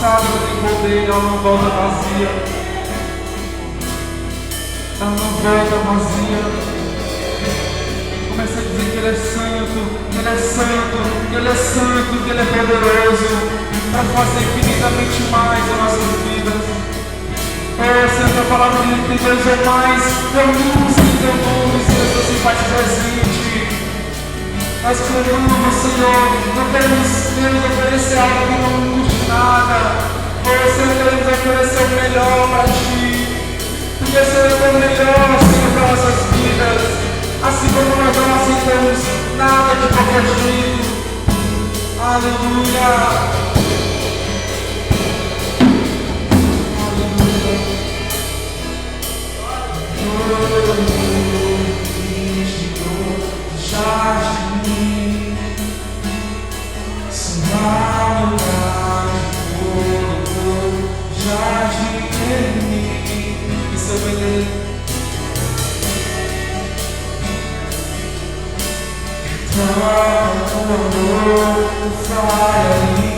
passada não tem poder, ela não volta vazia. Ela não volta vazia. Começa a dizer que Ele é santo, que Ele é santo, que Ele é santo, que Ele é poderoso para fazer infinitamente mais as nossas vidas. Senhor, a palavra de Deus é mais, clamamos, Deus se faz presente. Nós clamamos, Senhor, não queremos oferecer algo que não custe nada. Senhor, queremos oferecer o melhor para Ti. Porque o Senhor é o melhor, Senhor, para nossas vidas. Assim como nós não aceitamos nada de qualquer jeito. Aleluia. Fire